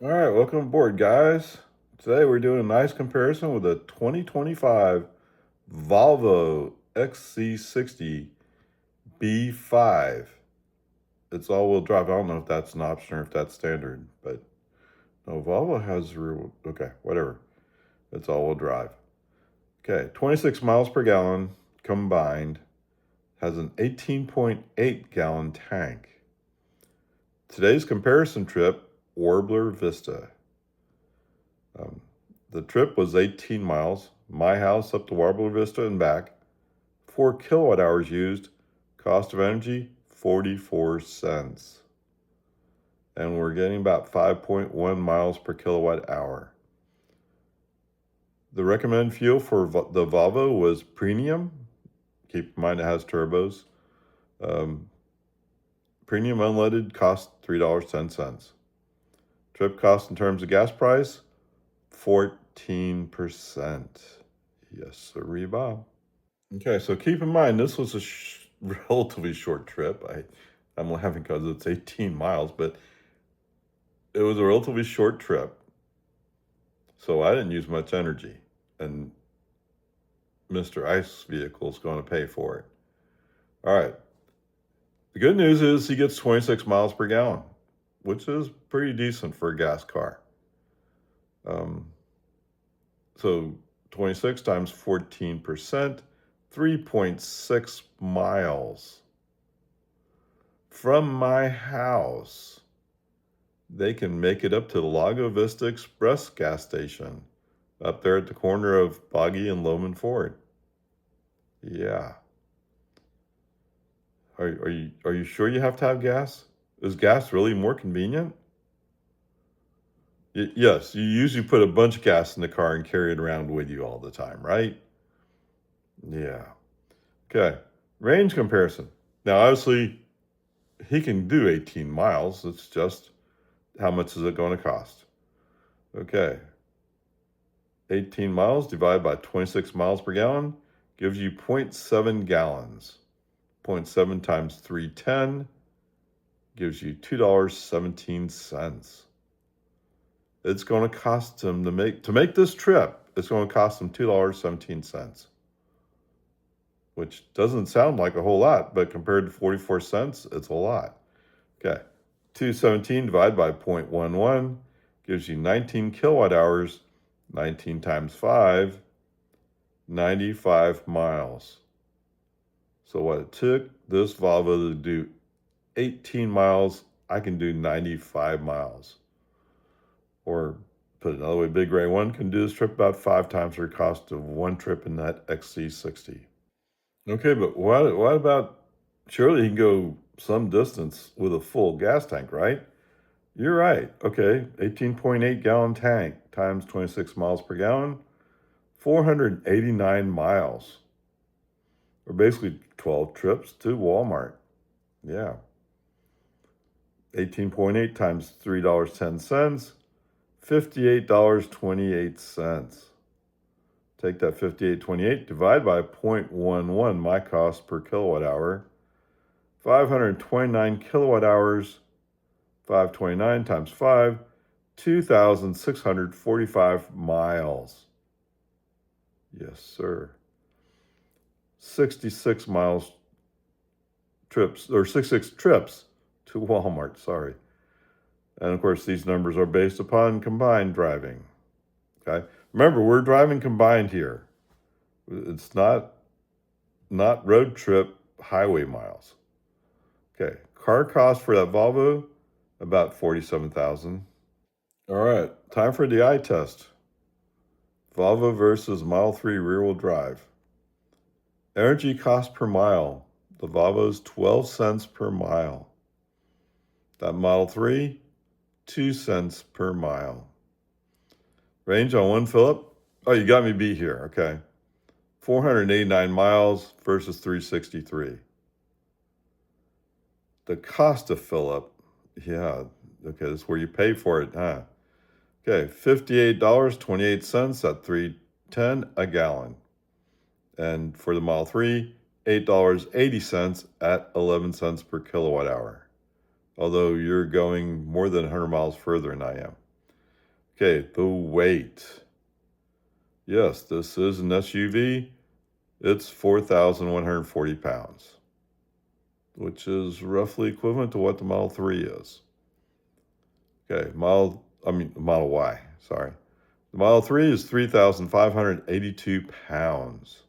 All right, welcome aboard, guys. Today we're doing a nice comparison with a 2025 Volvo XC60 B5. It's all-wheel drive. I don't know if that's an option or if that's standard, but no, Volvo has real. Okay, whatever. It's all-wheel drive. Okay, 26 miles per gallon combined. Has an 18.8 gallon tank. Today's comparison trip, Warbler Vista. Um, the trip was 18 miles, my house up to Warbler Vista and back, 4 kilowatt hours used, cost of energy 44 cents. And we're getting about 5.1 miles per kilowatt hour. The recommended fuel for the Volvo was premium. Keep in mind it has turbos. Premium unleaded cost $3.10. Trip cost in terms of gas price, 14%. Yes, sir, Bob. Okay, so keep in mind this was a relatively short trip. I'm laughing because it's 18 miles, but it was a relatively short trip. So I didn't use much energy, and Mr. Ice vehicle is going to pay for it. All right. The good news is he gets 26 miles per gallon, which is pretty decent for a gas car. So 26 times 14%, 3.6 miles. From my house, they can make it up to the Lago Vista Express gas station up there at the corner of Boggy and Loman Ford. Yeah. Are you sure you have to have gas? Is gas really more convenient? Yes, you usually put a bunch of gas in the car and carry it around with you all the time, right? Yeah. Okay. Range comparison. Now, obviously, he can do 18 miles. It's just how much is it going to cost? Okay. 18 miles divided by 26 miles per gallon gives you 0.7 gallons. 0.7 times 310 gives you $2.17. It's going to cost him to make this trip, it's going to cost him $2.17, which doesn't sound like a whole lot, but compared to 44 cents, it's a lot. Okay. 217 divided by 0.11 gives you 19 kilowatt hours. 19 times 5, 95 miles. So what it took this Volvo to do 18 miles, I can do 95 miles. Or put it another way, Big Ray 1 can do this trip about 5 times the cost of one trip in that XC60. Okay, but what about, surely he can go some distance with a full gas tank, right? You're right. Okay, 18.8 gallon tank times 26 miles per gallon, 489 miles. Or basically 12 trips to Walmart. Yeah. 18.8 times $3.10, $58.28. Take that 58.28, divide by 0.11, my cost per kilowatt hour. 529 kilowatt hours, 529 times 5, 2,645 miles. Yes, sir. 66 miles trips, or 66 trips to Walmart, sorry. And of course, these numbers are based upon combined driving. Okay. Remember, we're driving combined here. It's not road trip highway miles. Okay. Car cost for that Volvo, about $47,000. All right. Time for the eye test. Volvo versus Model 3 rear-wheel drive. Energy cost per mile. The Volvo's 12 cents per mile. That Model 3, 2 cents per mile. Range on one fill-up? Oh, you got me beat here. Okay. 489 miles versus 363. The cost of fill-up, yeah, okay, that's where you pay for it, huh? Okay, $58.28 at 310 a gallon. And for the Model 3, $8.80 at 11 cents per kilowatt hour. Although you're going more than 100 miles further than I am. Okay, the weight. Yes, this is an SUV. It's 4,140 pounds, which is roughly equivalent to what the Model 3 is. Okay, Model Y, sorry. The Model 3 is 3,582 pounds.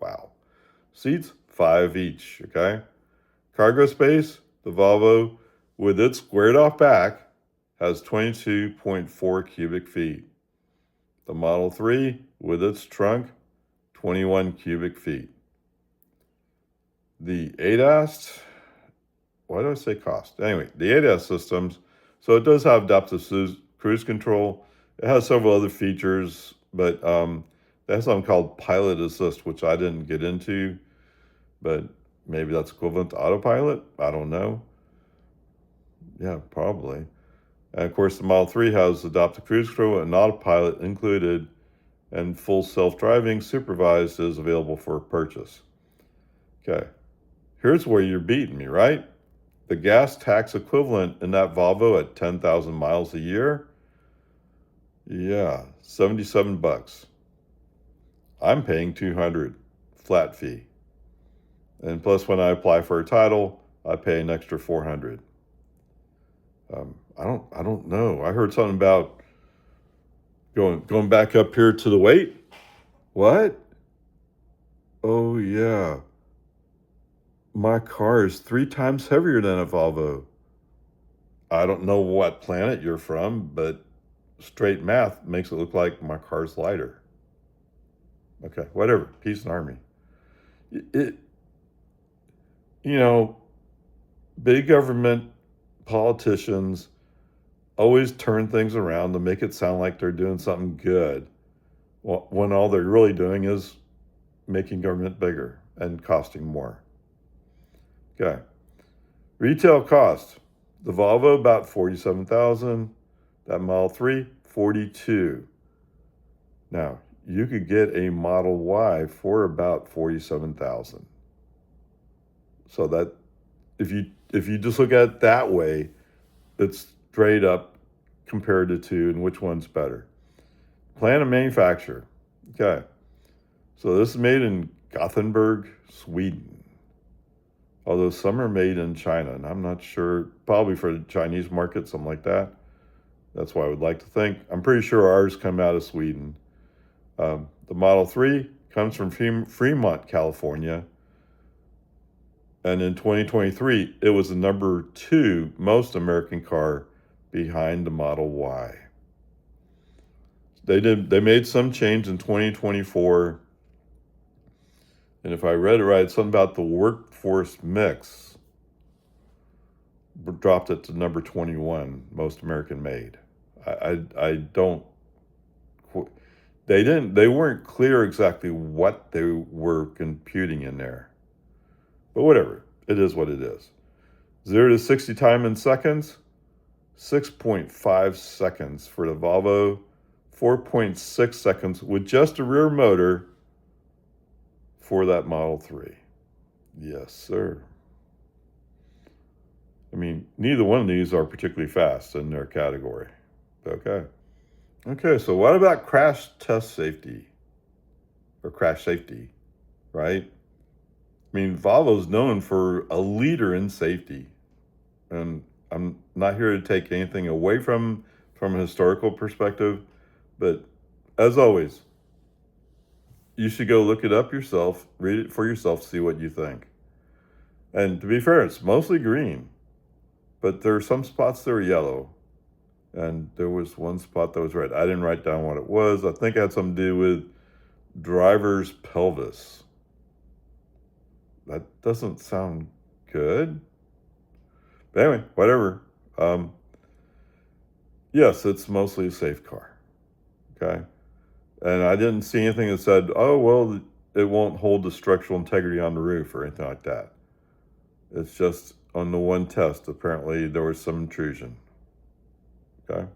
Wow. Seats, 5 each, okay? Cargo space, the Volvo, with its squared off back, has 22.4 cubic feet. The Model 3, with its trunk, 21 cubic feet. The ADAS, why do I say cost? Anyway, the ADAS systems, so it does have adaptive cruise control. It has several other features, but it has something called Pilot Assist, which I didn't get into, but maybe that's equivalent to autopilot. I don't know. Yeah, probably. And of course, the Model 3 has adaptive cruise control and autopilot included, and full self-driving supervised is available for purchase. Okay, here's where you're beating me, right? The gas tax equivalent in that Volvo at 10,000 miles a year, yeah, 77 bucks. I'm paying 200 flat fee. And plus, when I apply for a title, I pay an extra 400. I don't know. I heard something about going back up here to the weight. What? Oh yeah. My car is 3 times heavier than a Volvo. I don't know what planet you're from, but straight math makes it look like my car's lighter. Okay, whatever. Peace and harmony. It, you know, big government politicians always turn things around to make it sound like they're doing something good, when all they're really doing is making government bigger and costing more. Okay. Retail cost. The Volvo, about $47,000. That Model 3, $42,000. Now, you could get a Model Y for about $47,000. So that, if you just look at it that way, it's straight up compared to two and which one's better. Plan of manufacture. Okay. So this is made in Gothenburg, Sweden. Although some are made in China, and I'm not sure, probably for the Chinese market, something like that. That's what I would like to think. I'm pretty sure ours come out of Sweden. The Model 3 comes from Fremont, California. And in 2023, it was the number 2 most American car behind the Model Y. They made some change in 2024. And if I read it right, something about the workforce mix dropped it to number 21, most American made. I don't, they weren't clear exactly what they were computing in there. But whatever, it is what it is. 0 to 60 time in seconds, 6.5 seconds for the Volvo, 4.6 seconds with just a rear motor for that Model 3. Yes, sir. I mean, neither one of these are particularly fast in their category. Okay. Okay, so what about crash test safety? Or crash safety, right? I mean, Volvo's known for a leader in safety. And I'm not here to take anything away from a historical perspective, but as always, you should go look it up yourself, read it for yourself, see what you think. And to be fair, it's mostly green, but there are some spots that are yellow. And there was one spot that was red. I didn't write down what it was. I think it had something to do with driver's pelvis. That doesn't sound good. But anyway, whatever. Yes, it's mostly a safe car. Okay. And I didn't see anything that said, oh, well, it won't hold the structural integrity on the roof or anything like that. It's just on the one test, apparently there was some intrusion. Okay.